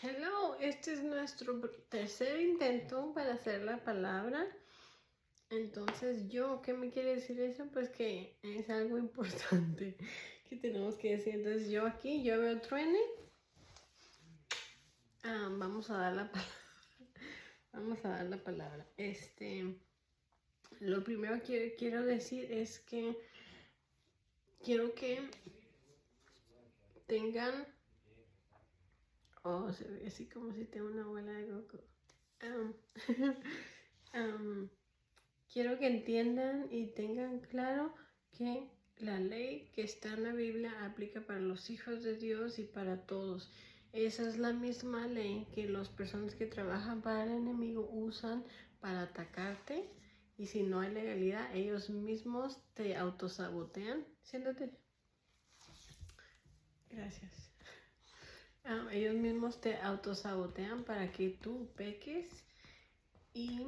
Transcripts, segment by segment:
Hello, este es nuestro tercer intento para hacer la palabra. Entonces, ¿qué me quiere decir eso? Pues que es algo importante que tenemos que decir. Entonces, yo veo truene. Vamos a dar la palabra. Vamos a dar la palabra. Lo primero que quiero decir es que quiero que tengan, se ve así como si tengo una abuela de Goku. Quiero que entiendan y tengan claro que la ley que está en la Biblia aplica para los hijos de Dios y para todos. Esa es la misma ley que las personas que trabajan para el enemigo usan para atacarte. Y si no hay legalidad, ellos mismos te autosabotean. Siéntate. Gracias. Ellos mismos te autosabotean para que tú peques y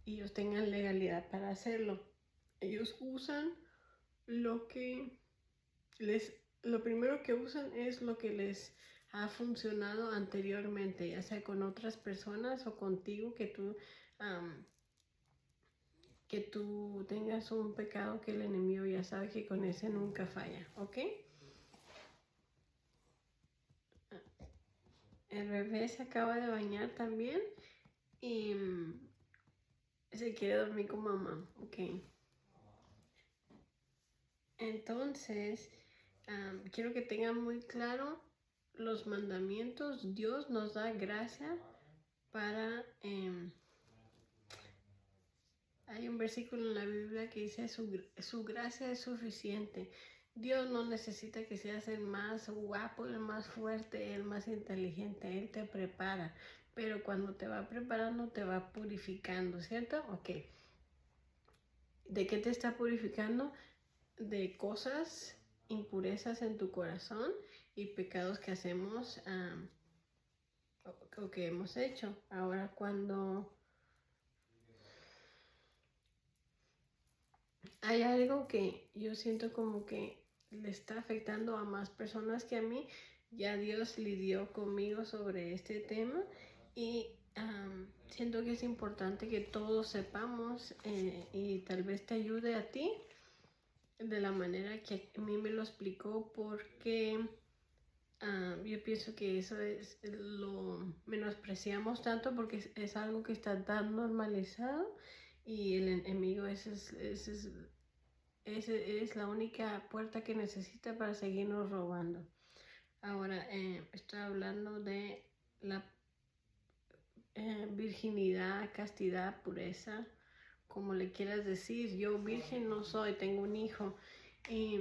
ellos tengan legalidad para hacerlo. Ellos usan lo primero que usan es lo que les ha funcionado anteriormente, ya sea con otras personas o contigo, que tú tengas un pecado que el enemigo ya sabe que con ese nunca falla, ¿ok? El bebé se acaba de bañar también y se quiere dormir con mamá, ¿ok? Entonces, quiero que tengan muy claro los mandamientos. Dios nos da gracia para... hay un versículo en la Biblia que dice, su gracia es suficiente. Dios no necesita que seas el más guapo, el más fuerte, el más inteligente. Él te prepara. Pero cuando te va preparando, te va purificando, ¿cierto? Ok. ¿De qué te está purificando? De cosas, impurezas en tu corazón y pecados que hacemos o que hemos hecho. Ahora, cuando hay algo que yo siento como que le está afectando a más personas que a mí, ya Dios lidió conmigo sobre este tema y siento que es importante que todos sepamos y tal vez te ayude a ti de la manera que a mí me lo explicó, porque yo pienso que eso lo menospreciamos tanto porque es algo que está tan normalizado y el enemigo es la única puerta que necesita para seguirnos robando. Ahora, estoy hablando de la virginidad, castidad, pureza, como le quieras decir. Yo virgen no soy, tengo un hijo y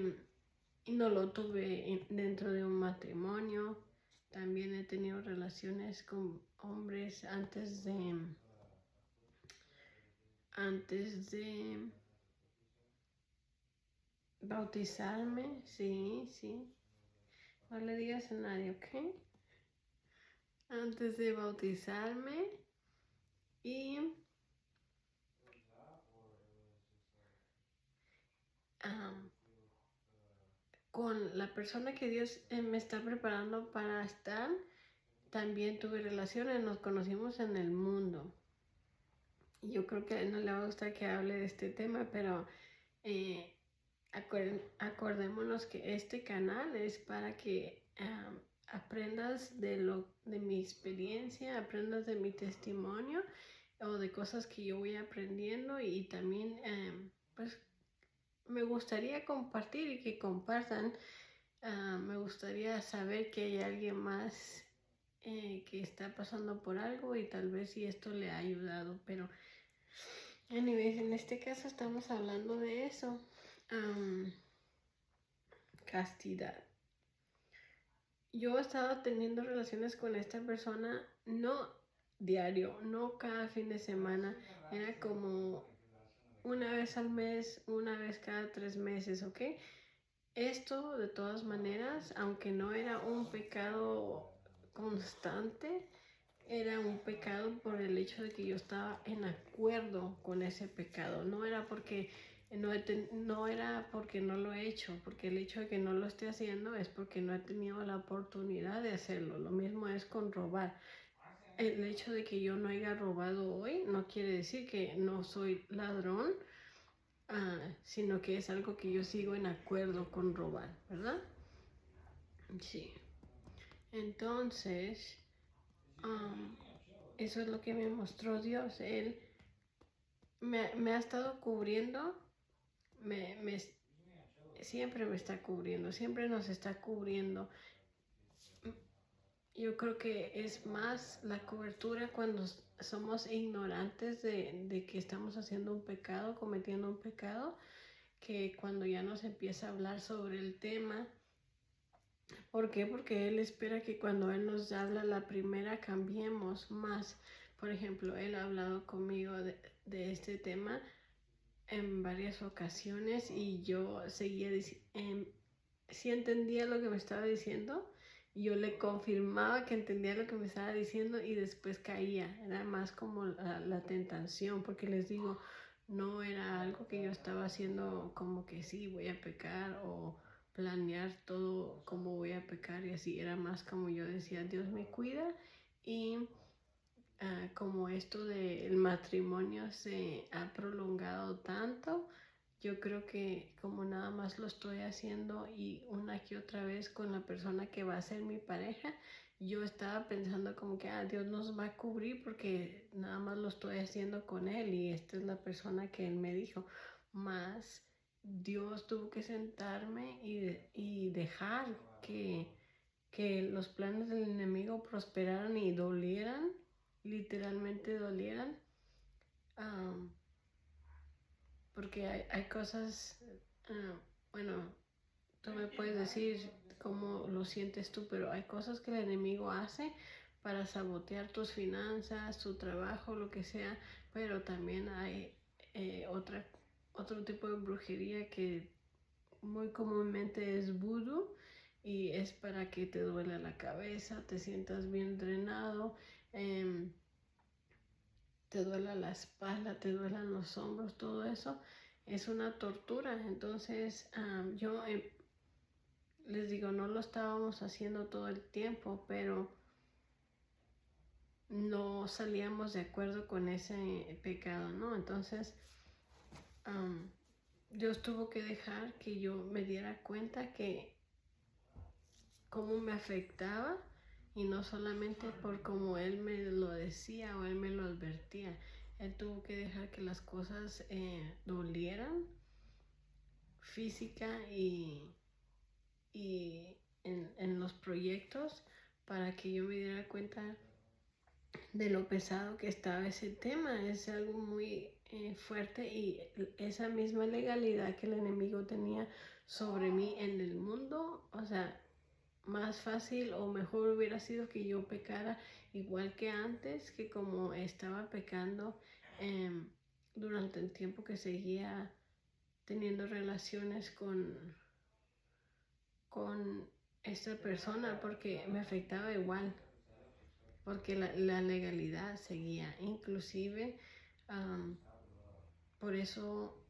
no lo tuve dentro de un matrimonio. También he tenido relaciones con hombres antes de bautizarme. Sí, sí. No le digas a nadie, ¿ok? Antes de bautizarme y con la persona que Dios me está preparando para estar, también tuve relaciones, nos conocimos en el mundo. Yo creo que a él no le va a gustar que hable de este tema, pero acordémonos que este canal es para que aprendas de mi experiencia, aprendas de mi testimonio o de cosas que yo voy aprendiendo, y también pues me gustaría compartir y que compartan. Me gustaría saber que hay alguien más que está pasando por algo y tal vez si esto le ha ayudado, pero anyways, en este caso estamos hablando de eso. Castidad. Yo estaba teniendo relaciones con esta persona, no diario, no cada fin de semana, era como una vez al mes, una vez cada 3 meses, ¿ok? Esto, de todas maneras, aunque no era un pecado constante, era un pecado por el hecho de que yo estaba en acuerdo con ese pecado. No era porque no era porque no lo he hecho, porque el hecho de que no lo esté haciendo es porque no he tenido la oportunidad de hacerlo. Lo mismo es con robar. El hecho de que yo no haya robado hoy no quiere decir que no soy ladrón, sino que es algo que yo sigo en acuerdo con robar, ¿verdad? Sí. Entonces, eso es lo que me mostró Dios. Él me ha estado cubriendo, siempre me está cubriendo, siempre nos está cubriendo. Yo creo que es más la cobertura cuando somos ignorantes de que estamos haciendo un pecado, cometiendo un pecado, que cuando ya nos empieza a hablar sobre el tema. ¿Por qué? Porque Él espera que cuando Él nos habla la primera cambiemos más. Por ejemplo, Él ha hablado conmigo de este tema en varias ocasiones y yo seguía diciendo, si entendía lo que me estaba diciendo, yo le confirmaba que entendía lo que me estaba diciendo y después caía. Era más como la tentación, porque les digo, no era algo que yo estaba haciendo como que sí, voy a pecar o planear todo como voy a pecar y así. Era más como yo decía, Dios me cuida y como esto del matrimonio se ha prolongado tanto, yo creo que como nada más lo estoy haciendo y una que otra vez con la persona que va a ser mi pareja, yo estaba pensando como que Dios nos va a cubrir porque nada más lo estoy haciendo con Él y esta es la persona que Él me dijo. Más Dios tuvo que sentarme y dejar que los planes del enemigo prosperaran y dolieran, literalmente dolieran, porque hay cosas, bueno, tú me puedes decir cómo lo sientes tú, pero hay cosas que el enemigo hace para sabotear tus finanzas, tu trabajo, lo que sea, pero también hay otro tipo de brujería que muy comúnmente es vudú y es para que te duela la cabeza, te sientas bien drenado, te duela la espalda, te duelan los hombros, todo eso es una tortura. Entonces yo les digo, no lo estábamos haciendo todo el tiempo, pero no salíamos de acuerdo con ese pecado, ¿no? Entonces Dios tuvo que dejar que yo me diera cuenta que cómo me afectaba y no solamente por cómo Él me lo decía o Él me lo advertía. Él tuvo que dejar que las cosas dolieran física y en los proyectos para que yo me diera cuenta de lo pesado que estaba ese tema. Es algo muy fuerte y esa misma legalidad que el enemigo tenía sobre mí en el mundo, o sea, más fácil o mejor hubiera sido que yo pecara igual que antes, que como estaba pecando durante el tiempo que seguía teniendo relaciones con esta persona, porque me afectaba igual, porque la legalidad seguía, inclusive por eso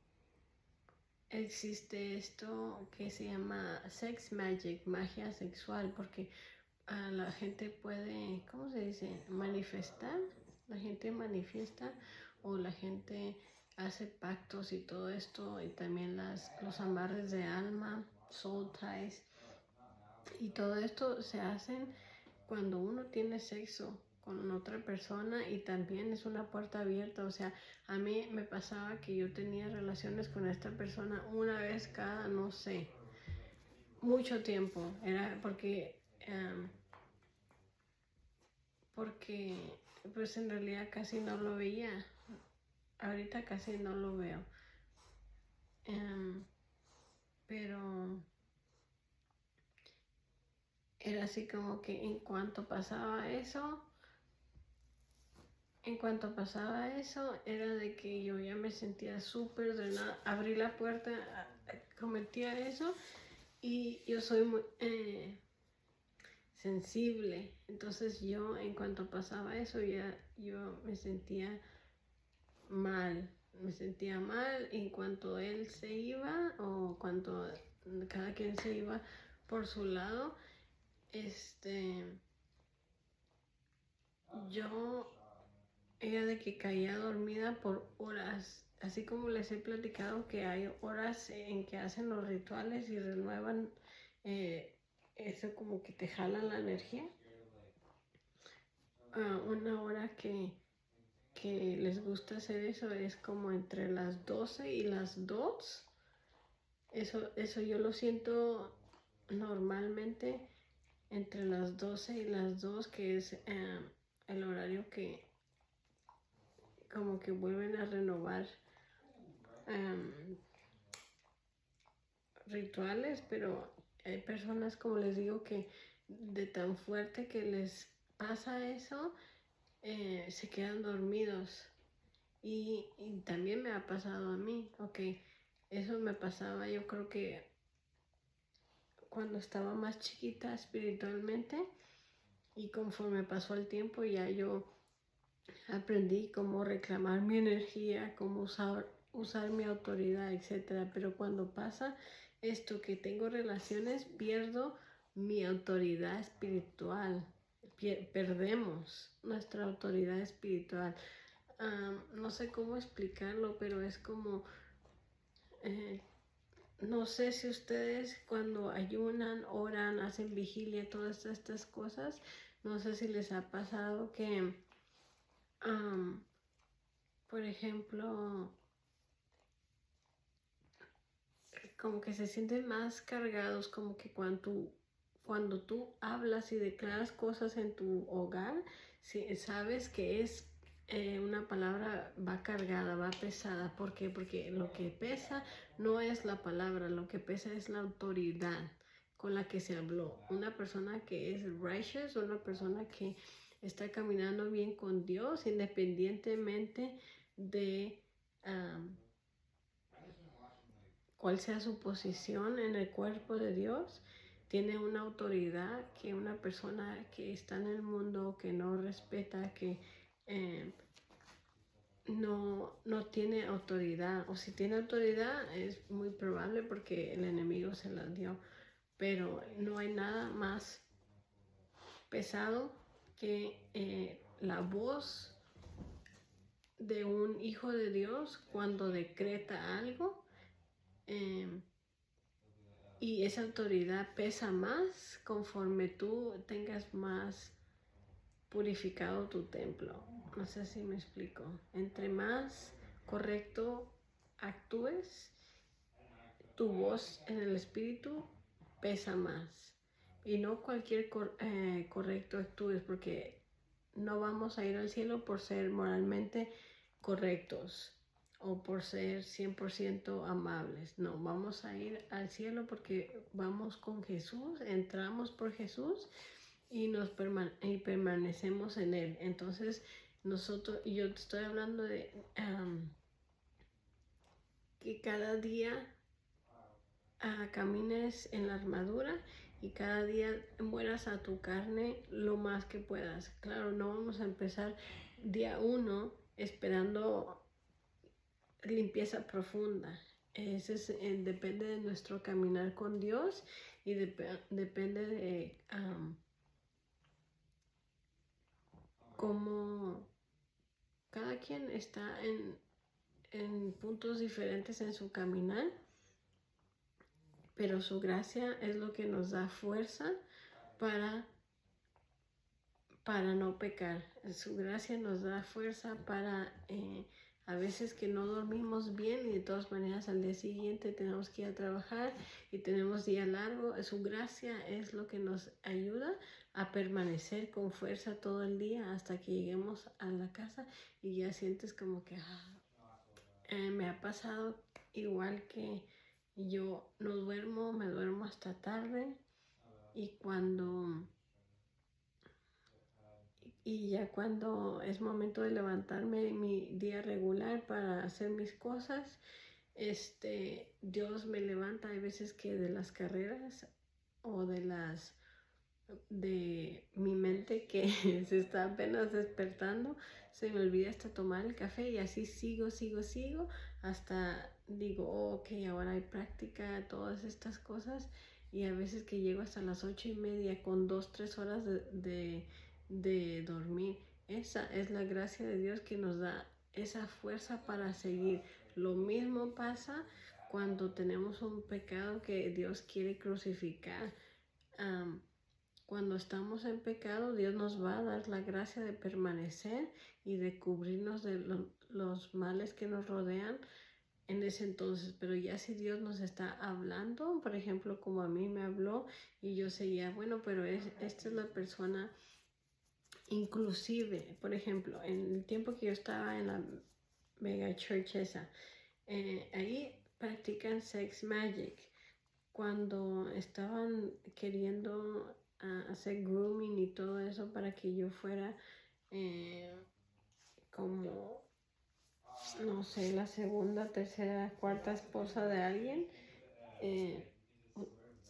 existe esto que se llama sex magic, magia sexual, porque la gente puede, ¿cómo se dice? Manifestar, la gente manifiesta o la gente hace pactos y todo esto y también los amarres de alma, soul ties y todo esto se hacen cuando uno tiene sexo con otra persona y también es una puerta abierta. O sea, a mí me pasaba que yo tenía relaciones con esta persona una vez cada, no sé, mucho tiempo. Era porque pues en realidad casi no lo veía. Ahorita casi no lo veo. Pero era así como que en cuanto pasaba eso, era de que yo ya me sentía súper drenada. Abrí la puerta, cometía eso y yo soy muy sensible. Entonces yo en cuanto pasaba eso ya yo me sentía mal. me sentía mal en cuanto él se iba o cuando cada quien se iba por su lado. Yo era de que caía dormida por horas, así como les he platicado que hay horas en que hacen los rituales y renuevan eso, como que te jalan la energía. Una hora que les gusta hacer eso es como entre las 12 y las 2. Eso yo lo siento normalmente entre las 12 y las 2, que es el horario que como que vuelven a renovar rituales, pero hay personas, como les digo, que de tan fuerte que les pasa eso, se quedan dormidos. Y también me ha pasado a mí, ok, eso me pasaba yo creo que cuando estaba más chiquita espiritualmente, y conforme pasó el tiempo ya yo aprendí cómo reclamar mi energía, cómo usar mi autoridad, etc. Pero cuando pasa esto que tengo relaciones, pierdo mi autoridad espiritual, perdemos nuestra autoridad espiritual. No sé cómo explicarlo, pero es como, no sé si ustedes cuando ayunan, oran, hacen vigilia, todas estas cosas, no sé si les ha pasado que, por ejemplo, como que se sienten más cargados, como que cuando tú hablas y declaras cosas en tu hogar, si sabes que es una palabra va cargada, va pesada. ¿Por qué? Porque lo que pesa no es la palabra, lo que pesa es la autoridad con la que se habló. Una persona que es righteous, una persona que está caminando bien con Dios, independientemente de cuál sea su posición en el cuerpo de Dios, tiene una autoridad que una persona que está en el mundo, que no respeta, que no tiene autoridad, o si tiene autoridad es muy probable porque el enemigo se la dio, pero no hay nada más pesado que la voz de un hijo de Dios cuando decreta algo. Y esa autoridad pesa más conforme tú tengas más purificado tu templo. No sé si me explico. Entre más correcto actúes, tu voz en el espíritu pesa más. Y no cualquier correcto actúes, porque no vamos a ir al cielo por ser moralmente correctos o por ser 100% amables. No, vamos a ir al cielo porque vamos con Jesús, entramos por Jesús y permanecemos en Él. Entonces, yo te estoy hablando de que cada día camines en la armadura y cada día mueras a tu carne lo más que puedas. Claro, no vamos a empezar día 1 esperando limpieza profunda. Depende de nuestro caminar con Dios y depende de cómo cada quien está en puntos diferentes en su caminar, pero su gracia es lo que nos da fuerza para no pecar. Su gracia nos da fuerza para a veces que no dormimos bien y de todas maneras al día siguiente tenemos que ir a trabajar y tenemos día largo. Su gracia es lo que nos ayuda a permanecer con fuerza todo el día hasta que lleguemos a la casa y ya sientes como que me ha pasado igual que yo no duermo, me duermo hasta tarde y ya cuando es momento de levantarme mi día regular para hacer mis cosas, Dios me levanta. Hay veces que de las carreras o de mi mente que se está apenas despertando, se me olvida hasta tomar el café y así sigo, hasta digo, oh, ok, ahora hay práctica, todas estas cosas. Y a veces que llego hasta las 8:30 con 2, 3 horas de dormir. Esa es la gracia de Dios que nos da esa fuerza para seguir. Lo mismo pasa cuando tenemos un pecado que Dios quiere crucificar. Cuando estamos en pecado, Dios nos va a dar la gracia de permanecer y de cubrirnos de los males que nos rodean en ese entonces. Pero ya si Dios nos está hablando, por ejemplo, como a mí me habló y yo seguía, bueno, pero esta es la persona. Inclusive, por ejemplo, en el tiempo que yo estaba en la mega church esa, ahí practican sex magic. Cuando estaban queriendo hacer grooming y todo eso para que yo fuera como, no sé, la segunda, tercera, cuarta esposa de alguien,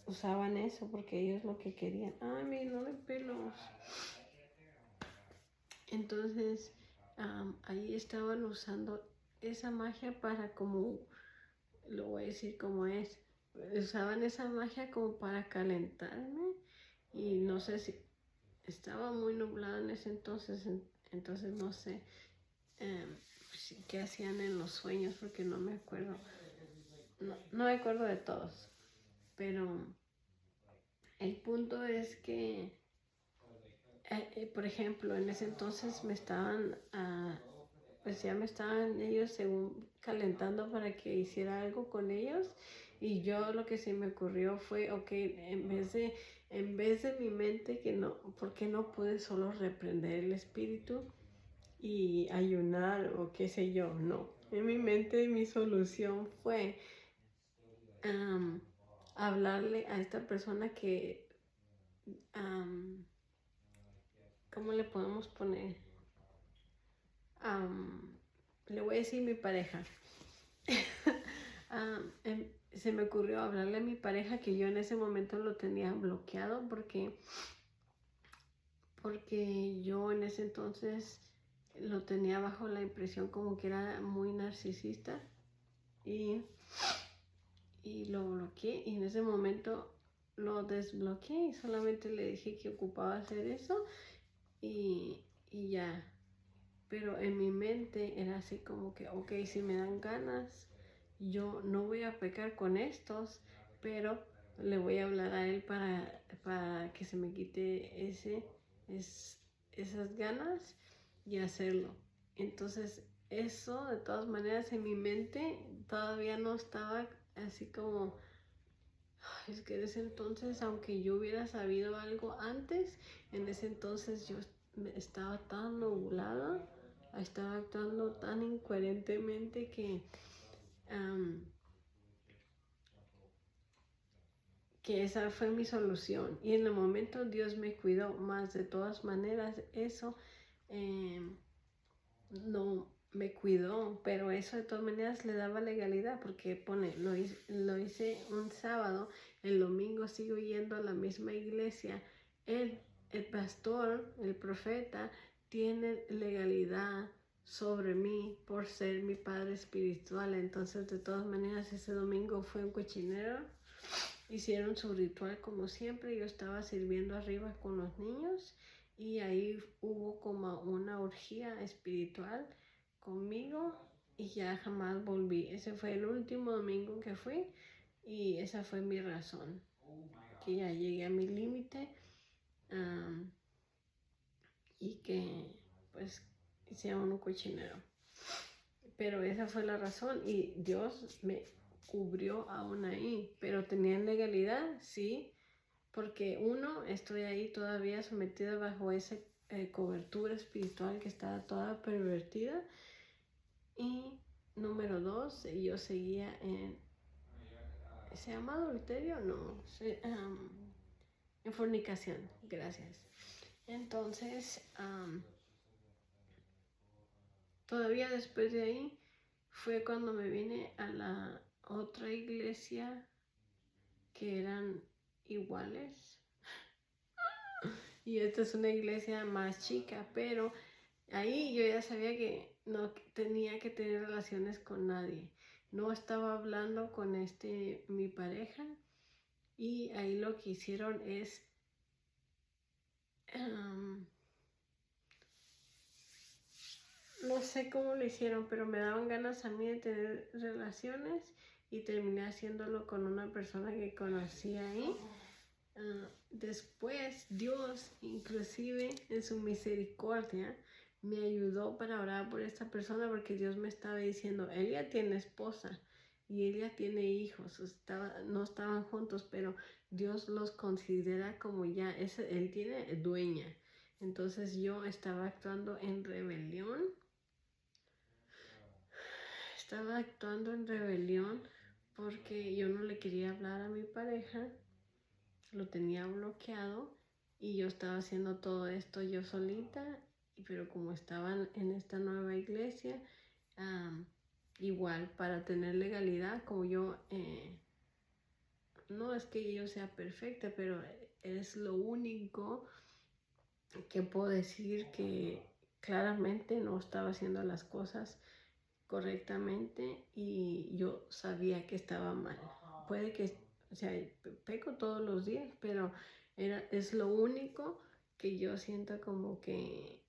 usaban eso porque ellos lo que querían. Ay, mi, no de pelos. Entonces, ahí estaban usando esa magia para como, lo voy a decir como es, usaban esa magia como para calentarme y no sé si estaba muy nublado en ese entonces, entonces no sé qué hacían en los sueños porque no me acuerdo, no me acuerdo de todos, pero el punto es que por ejemplo, en ese entonces me estaban, pues ya me estaban ellos según calentando para que hiciera algo con ellos y yo lo que se me ocurrió fue, ok, en vez de mi mente que no, ¿por qué no pude solo reprender el espíritu y ayunar o qué sé yo? No, en mi mente mi solución fue hablarle a esta persona que ¿cómo le podemos poner? Le voy a decir mi pareja. Se me ocurrió hablarle a mi pareja que yo en ese momento lo tenía bloqueado porque yo en ese entonces lo tenía bajo la impresión como que era muy narcisista y lo bloqueé y en ese momento lo desbloqueé y solamente le dije que ocupaba hacer eso y ya. Pero en mi mente era así como que, ok, si me dan ganas, yo no voy a pecar con estos, pero le voy a hablar a él para que se me quite esas ganas y hacerlo. Entonces, eso de todas maneras en mi mente todavía no estaba así como, es que en ese entonces, aunque yo hubiera sabido algo antes, en ese entonces yo estaba tan nublada, estaba actuando tan incoherentemente que esa fue mi solución. Y en el momento Dios me cuidó, más de todas maneras eso no me cuidó, pero eso de todas maneras le daba legalidad porque lo hice un sábado, el domingo sigo yendo a la misma iglesia, el pastor, el profeta, tiene legalidad sobre mí por ser mi padre espiritual. Entonces de todas maneras ese domingo fue un cochinero, hicieron su ritual como siempre, yo estaba sirviendo arriba con los niños y ahí hubo como una orgía espiritual conmigo y ya jamás volví. Ese fue el último domingo que fui y esa fue mi razón, que ya llegué a mi límite y que pues hicieron un cochinero. Pero esa fue la razón y Dios me cubrió aún ahí, pero tenía legalidad, sí, porque uno, estoy ahí todavía sometida bajo esa cobertura espiritual que estaba toda pervertida y número 2, yo seguía ¿se llama adulterio? No, en fornicación, gracias. Entonces, todavía después de ahí fue cuando me vine a la otra iglesia que eran iguales. Y esta es una iglesia más chica, pero ahí yo ya sabía que no tenía que tener relaciones con nadie. No estaba hablando con mi pareja, y ahí lo que hicieron es no sé cómo lo hicieron, pero me daban ganas a mí de tener relaciones y terminé haciéndolo con una persona que conocí ahí. Después Dios, inclusive en su misericordia, me ayudó para orar por esta persona, porque Dios me estaba diciendo, ella tiene esposa y ella tiene hijos, no estaban juntos, pero Dios los considera como ya, él tiene dueña. Entonces yo estaba actuando en rebelión. Estaba actuando en rebelión porque yo no le quería hablar a mi pareja, lo tenía bloqueado, y yo estaba haciendo todo esto yo solita, pero como estaban en esta nueva iglesia, igual para tener legalidad, como yo, no es que yo sea perfecta, pero es lo único que puedo decir que claramente no estaba haciendo las cosas correctamente, y yo sabía que estaba mal. Puede que, o sea, peco todos los días, pero es lo único que yo siento como que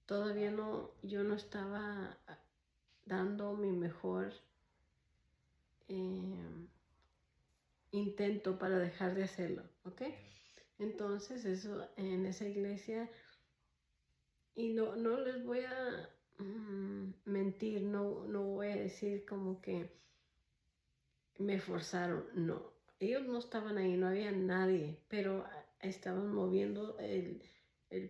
todavía yo no estaba dando mi mejor intento para dejar de hacerlo, ¿ok? Entonces eso en esa iglesia, y no les voy a mentir, no voy a decir como que me forzaron, no. Ellos no estaban ahí, no había nadie, pero estaban moviendo el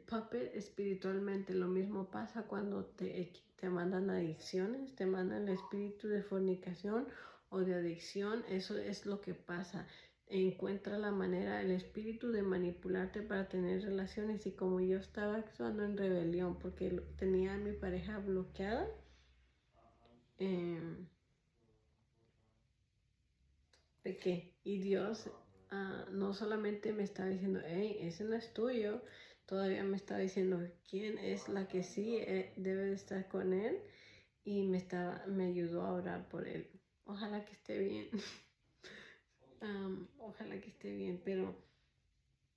puppet espiritualmente. Lo mismo pasa cuando te mandan adicciones, te mandan el espíritu de fornicación o de adicción. Eso es lo que pasa. Encuentra la manera, el espíritu, de manipularte para tener relaciones. Y como yo estaba actuando en rebelión porque tenía a mi pareja bloqueada, pequé. Y Dios no solamente me estaba diciendo, hey, ese no es tuyo, todavía me estaba diciendo quién es la que sí debe de estar con él, y me ayudó a orar por él. Ojalá que esté bien. Ojalá que esté bien, pero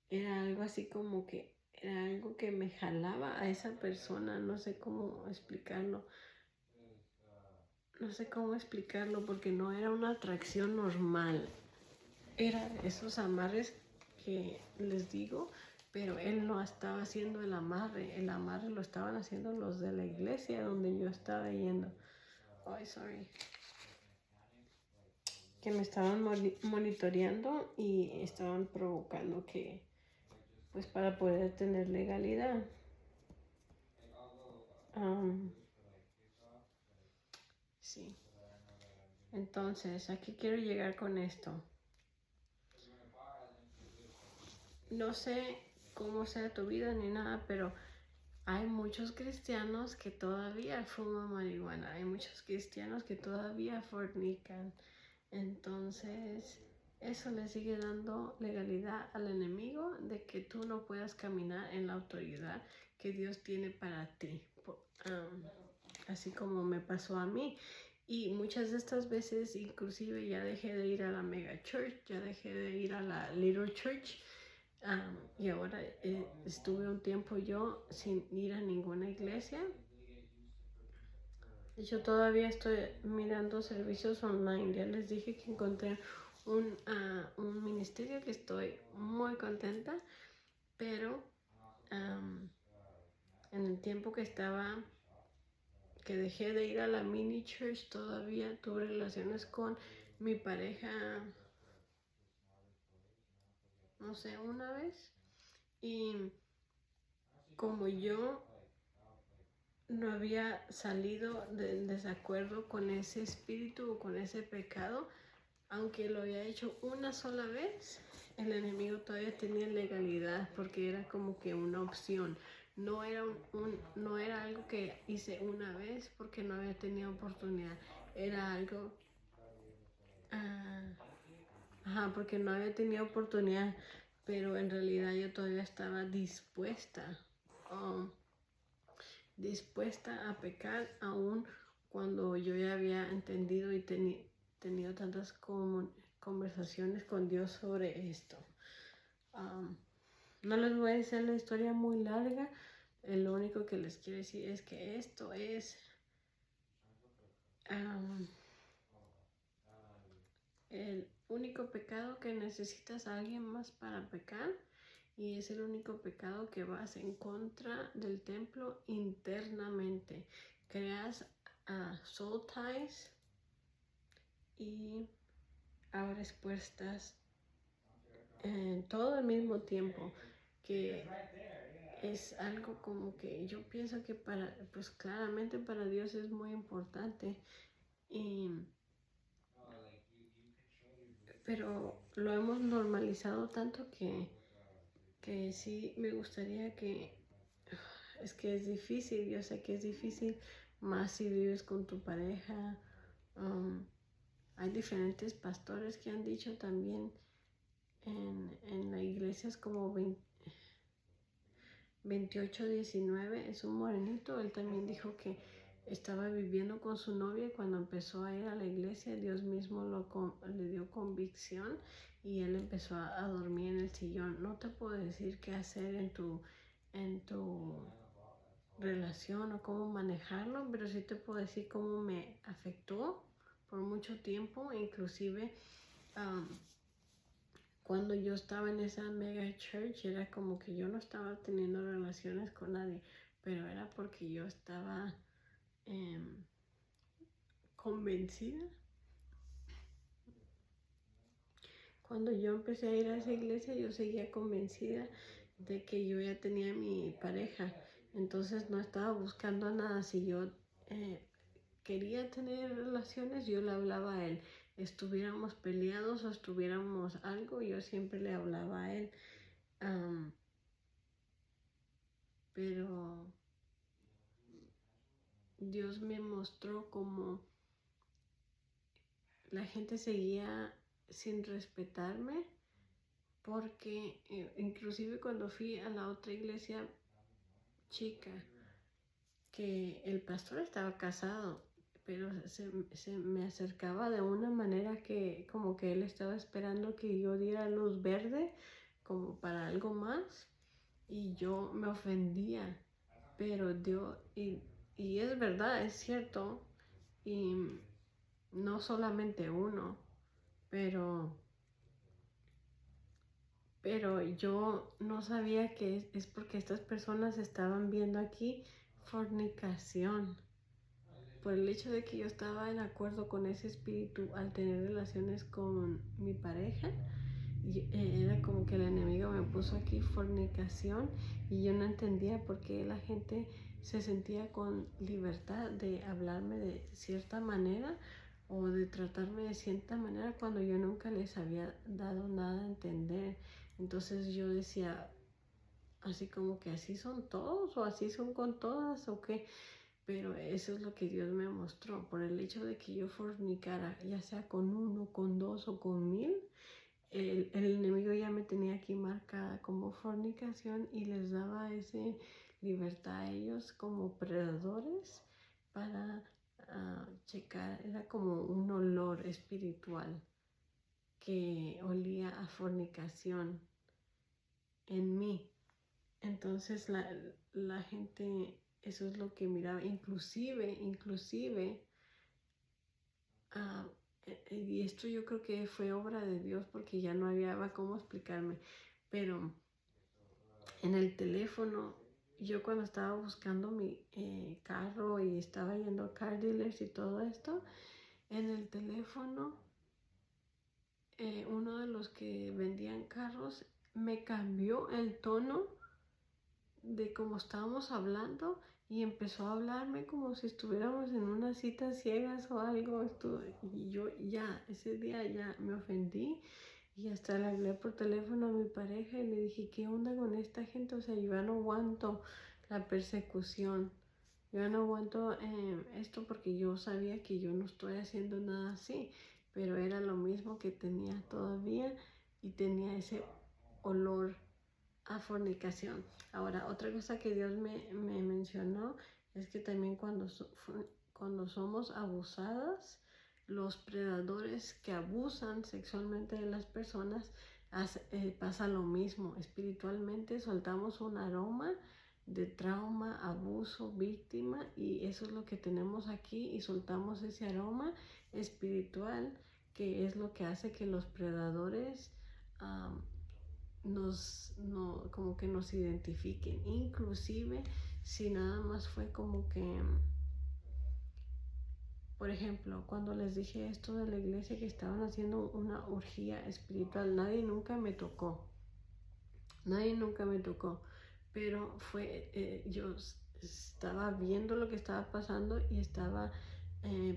era algo así como que era algo que me jalaba a esa persona. No sé cómo explicarlo. No sé cómo explicarlo, porque no era una atracción normal. Era esos amarres que les digo, pero él no estaba haciendo el amarre lo estaban haciendo los de la iglesia donde yo estaba yendo. Ay, sorry. Que me estaban monitoreando y estaban provocando que, pues, para poder tener legalidad. Sí. Entonces, ¿a qué quiero llegar con esto? No sé cómo sea tu vida ni nada, pero hay muchos cristianos que todavía fuman marihuana, hay muchos cristianos que todavía fornican. Entonces, eso le sigue dando legalidad al enemigo de que tú no puedas caminar en la autoridad que Dios tiene para ti. Así como me pasó a mí. Y muchas de estas veces, inclusive, ya dejé de ir a la mega church, ya dejé de ir a la little church. Y ahora estuve un tiempo yo sin ir a ninguna iglesia. Yo todavía estoy mirando servicios online. Ya les dije que encontré un ministerio que estoy muy contenta, pero en el tiempo que dejé de ir a la mini church, todavía tuve relaciones con mi pareja, no sé, una vez. Y como yo no había salido del desacuerdo con ese espíritu o con ese pecado, aunque lo había hecho una sola vez, el enemigo todavía tenía legalidad, porque era como que una opción. No era algo que hice una vez porque no había tenido oportunidad. Era algo Ajá, porque no había tenido oportunidad, pero en realidad yo todavía estaba um, dispuesta a pecar aún cuando yo ya había entendido y tenido tantas conversaciones con Dios sobre esto. No les voy a decir la historia muy larga, lo único que les quiero decir es que esto es el único pecado que necesitas a alguien más para pecar, y es el único pecado que vas en contra del templo internamente. Creas soul ties y abres puertas en todo al mismo tiempo, que es algo como que yo pienso que pues claramente para Dios es muy importante, pero lo hemos normalizado tanto que sí me gustaría es que es difícil, yo sé que es difícil, más si vives con tu pareja. Hay diferentes pastores que han dicho también en la iglesia, es como 28-19, es un morenito, él también dijo que estaba viviendo con su novia y cuando empezó a ir a la iglesia, Dios mismo le dio convicción y él empezó a dormir en el sillón. No te puedo decir qué hacer en tu relación o cómo manejarlo, pero sí te puedo decir cómo me afectó por mucho tiempo, inclusive cuando yo estaba en esa mega church era como que yo no estaba teniendo relaciones con nadie, pero era porque yo estaba convencida. Cuando yo empecé a ir a esa iglesia, yo seguía convencida de que yo ya tenía mi pareja, entonces no estaba buscando nada. Si yo quería tener relaciones, yo le hablaba a él. Estuviéramos peleados o estuviéramos algo, yo siempre le hablaba a él. Pero Dios me mostró cómo la gente seguía sin respetarme, porque inclusive cuando fui a la otra iglesia chica, que el pastor estaba casado, pero se me acercaba de una manera que como que él estaba esperando que yo diera luz verde como para algo más, y yo me ofendía, pero Dios, y es verdad, es cierto, y no solamente uno, pero yo no sabía que es porque estas personas estaban viendo aquí fornicación. Por el hecho de que yo estaba en acuerdo con ese espíritu al tener relaciones con mi pareja, era como que el enemigo me puso aquí fornicación, y yo no entendía por qué la gente se sentía con libertad de hablarme de cierta manera o de tratarme de cierta manera cuando yo nunca les había dado nada a entender. Entonces yo decía, así como que así son todos o así son con todas o qué. Pero eso es lo que Dios me mostró. Por el hecho de que yo fornicara, ya sea con uno, con dos o con 1000, el enemigo ya me tenía aquí marcada como fornicación y les daba esa libertad a ellos como predadores para checar. Era como un olor espiritual que olía a fornicación en mí. Entonces la gente, eso es lo que miraba, inclusive, y esto yo creo que fue obra de Dios porque ya no había cómo explicarme, pero en el teléfono, yo cuando estaba buscando mi carro y estaba yendo a car dealers y todo esto, en el teléfono, uno de los que vendían carros me cambió el tono de cómo estábamos hablando y empezó a hablarme como si estuviéramos en unas citas ciegas o algo. Y yo ya, ese día ya me ofendí y hasta le hablé por teléfono a mi pareja y le dije, ¿qué onda con esta gente? O sea, yo ya no aguanto la persecución. Yo ya no aguanto esto porque yo sabía que yo no estoy haciendo nada así. pero era lo mismo que tenía todavía y tenía ese olor a fornicación. Ahora, otra cosa que Dios me mencionó es que también cuando somos abusadas, los predadores que abusan sexualmente de las personas, pasa lo mismo. Espiritualmente soltamos un aroma de trauma, abuso, víctima, y eso es lo que tenemos aquí, y soltamos ese aroma espiritual, que es lo que hace que los predadores como que nos identifiquen, inclusive si nada más fue como que, por ejemplo, cuando les dije esto de la iglesia que estaban haciendo una orgía espiritual, nadie nunca me tocó, pero yo estaba viendo lo que estaba pasando y estaba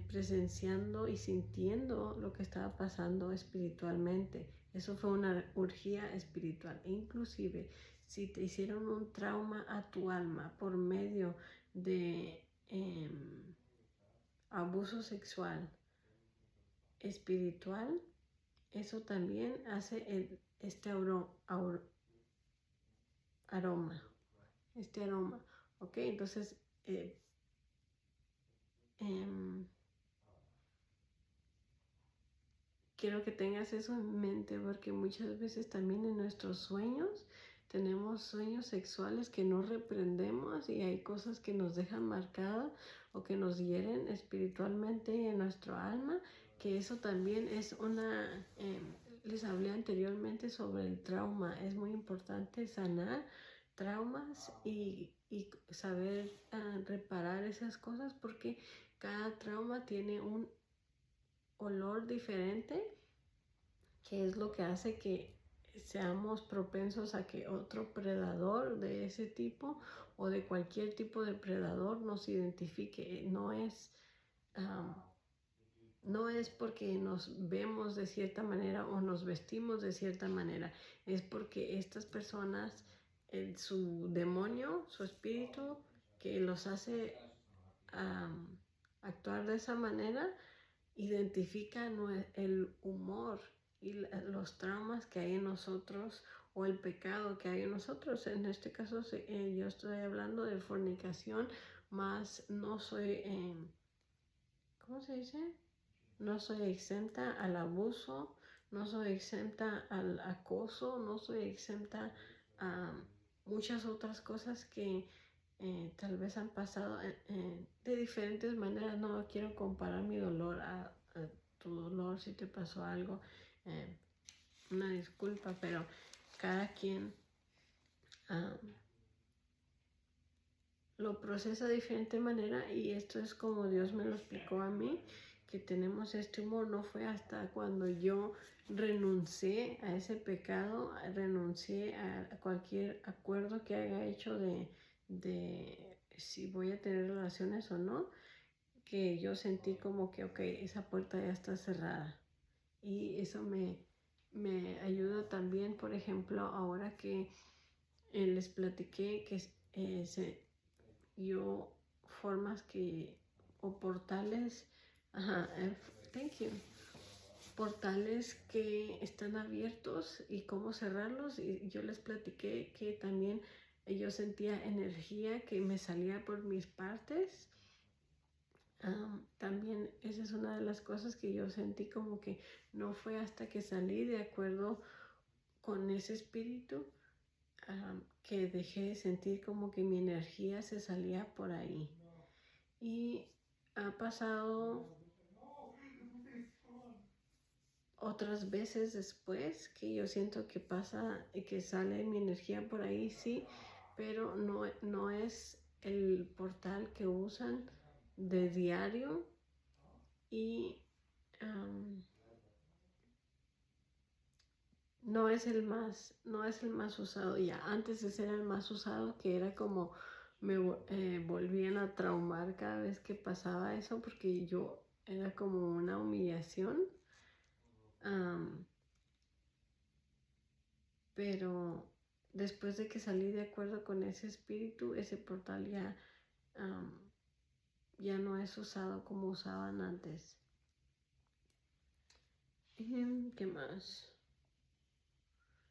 presenciando y sintiendo lo que estaba pasando espiritualmente. Eso fue una orgía espiritual. E inclusive, si te hicieron un trauma a tu alma por medio de abuso sexual espiritual, eso también hace este aroma, ¿ok? Entonces, quiero que tengas eso en mente, porque muchas veces también en nuestros sueños tenemos sueños sexuales que no reprendemos, y hay cosas que nos dejan marcadas o que nos hieren espiritualmente en nuestro alma, que eso también es les hablé anteriormente sobre el trauma. Es muy importante sanar traumas y saber reparar esas cosas, porque cada trauma tiene un olor diferente, que es lo que hace que seamos propensos a que otro predador de ese tipo o de cualquier tipo de predador nos identifique. No es porque nos vemos de cierta manera o nos vestimos de cierta manera, es porque estas personas, su demonio, su espíritu, que los hace actuar de esa manera, identifica el humor y los traumas que hay en nosotros, o el pecado que hay en nosotros. En este caso yo estoy hablando de fornicación, más no soy, ¿cómo se dice? No soy exenta al abuso, no soy exenta al acoso, no soy exenta a muchas otras cosas que tal vez han pasado de diferentes maneras. No quiero comparar mi dolor a tu dolor. Si te pasó algo, una disculpa, pero cada quien lo procesa de diferente manera, y esto es como Dios me lo explicó a mí, que tenemos este humor. No fue hasta cuando yo renuncié a ese pecado, renuncié a cualquier acuerdo que haya hecho de si voy a tener relaciones o no, que yo sentí como que, ok, esa puerta ya está cerrada. Y eso me ayuda también, por ejemplo, ahora que les platiqué que formas o portales, thank you, portales que están abiertos y cómo cerrarlos. Y yo les platiqué que también yo sentía energía que me salía por mis partes. También esa es una de las cosas que yo sentí, como que no fue hasta que salí de acuerdo con ese espíritu que dejé de sentir como que mi energía se salía por ahí. Y ha pasado otras veces después que yo siento que pasa y que sale mi energía por ahí, sí, pero no es el portal que usan de diario, y no es el más usado. Ya antes ese era el más usado, que era como me volvían a traumar cada vez que pasaba eso, porque yo era como una humillación. Pero después de que salí de acuerdo con ese espíritu, ese portal ya no es usado como usaban antes. ¿Qué más?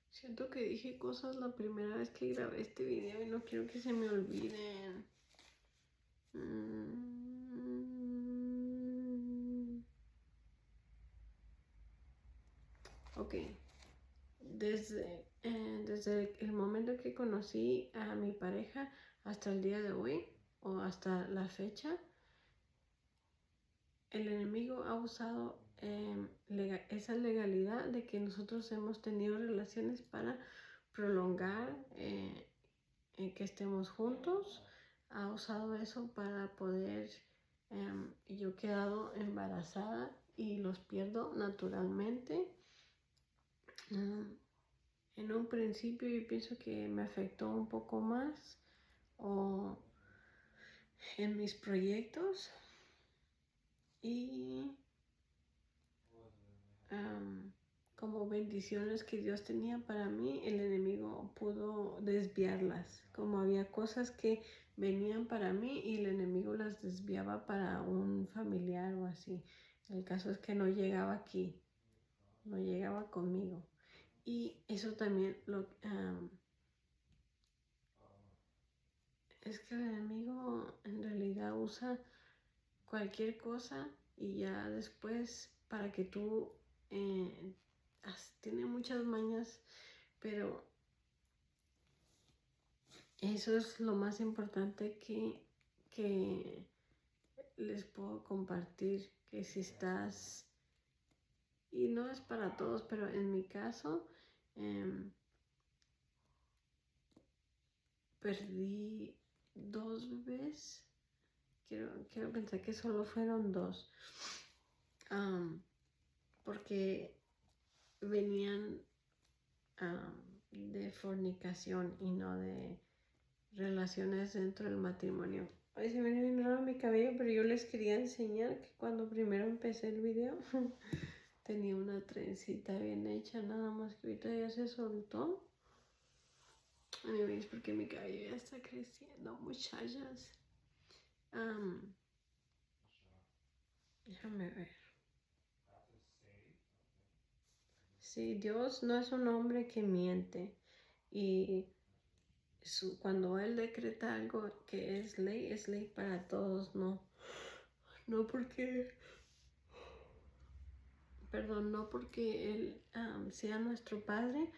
Siento que dije cosas la primera vez que grabé este video y no quiero que se me olviden. Ok. Desde el momento que conocí a mi pareja hasta el día de hoy o hasta la fecha, el enemigo ha usado esa legalidad de que nosotros hemos tenido relaciones para prolongar que estemos juntos. Ha usado eso para poder, yo he quedado embarazada y los pierdo naturalmente. En un principio yo pienso que me afectó un poco más o en mis proyectos y como bendiciones que Dios tenía para mí, el enemigo pudo desviarlas. Como había cosas que venían para mí y el enemigo las desviaba para un familiar o así. El caso es que no llegaba aquí, no llegaba conmigo. Y eso también es que el enemigo en realidad usa cualquier cosa y ya después para que tú tiene muchas mañas, pero eso es lo más importante que les puedo compartir, que si estás, y no es para todos, pero en mi caso perdí 2 bebés. Quiero pensar que solo fueron 2. Porque venían de fornicación y no de relaciones dentro del matrimonio. Ay, se me viene bien raro mi cabello, pero yo les quería enseñar que cuando primero empecé el video tenía una trencita bien hecha, nada más que ahorita ya se soltó. Anyways, porque mi cabello ya está creciendo, muchachas. Déjame ver. Sí, Dios no es un hombre que miente y cuando Él decreta algo que es ley para todos, no porque, no porque Él sea nuestro Padre,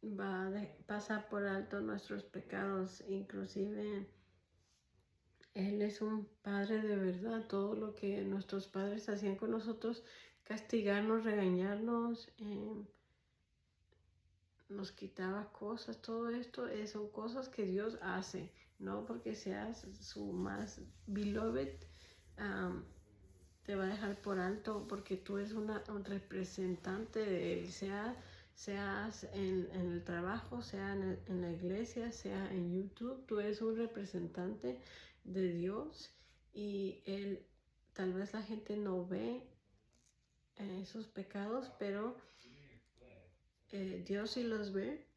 va a pasar por alto nuestros pecados, inclusive Él es un Padre de verdad. Todo lo que nuestros padres hacían con nosotros, castigarnos, regañarnos, nos quitaba cosas, todo esto son cosas que Dios hace, no porque seas su más beloved, te va a dejar por alto porque tú eres un representante de Él, seas en el trabajo, sea en la iglesia, sea en YouTube, tú eres un representante de Dios y Él, tal vez la gente no ve esos pecados, pero Dios sí los ve.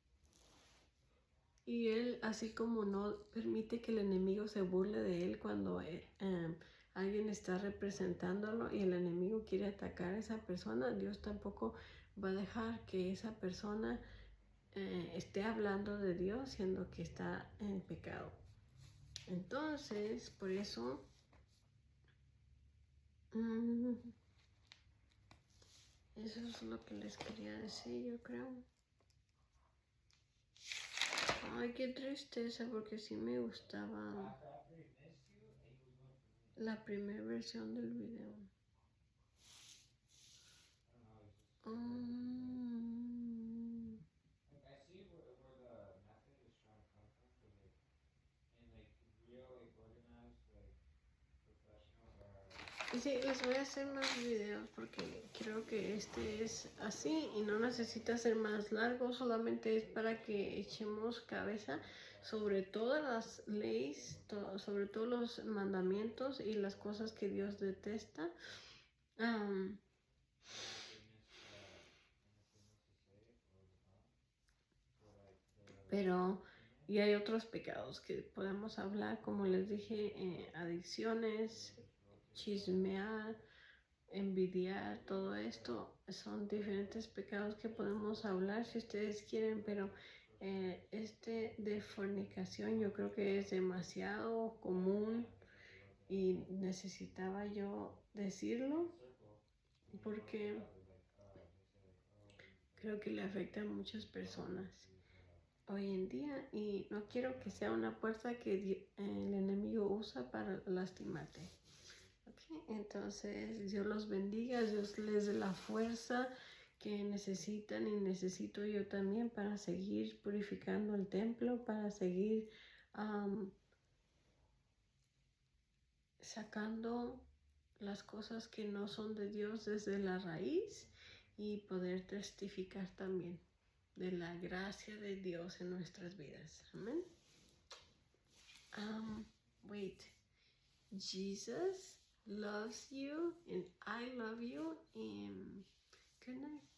Y Él, así como no permite que el enemigo se burle de Él cuando alguien está representándolo y el enemigo quiere atacar a esa persona, Dios tampoco va a dejar que esa persona esté hablando de Dios siendo que está en pecado. Entonces, por eso, eso es lo que les quería decir, yo creo. Ay, qué tristeza, porque sí me gustaba la primera versión del video. Y sí, les voy a hacer más videos porque creo que este es así y no necesita ser más largo, solamente es para que echemos cabeza sobre todas las leyes, sobre todos los mandamientos y las cosas que Dios detesta. Pero, y hay otros pecados que podemos hablar, como les dije, adicciones, chismear, envidiar, todo esto son diferentes pecados que podemos hablar si ustedes quieren, pero este de fornicación yo creo que es demasiado común y necesitaba yo decirlo porque creo que le afecta a muchas personas hoy en día y no quiero que sea una puerta que el enemigo usa para lastimarte. Okay, entonces Dios los bendiga, Dios les dé la fuerza que necesitan y necesito yo también para seguir purificando el templo, para seguir sacando las cosas que no son de Dios desde la raíz y poder testificar también de la gracia de Dios en nuestras vidas. Amén. Wait. Jesus loves you and I love you and good night.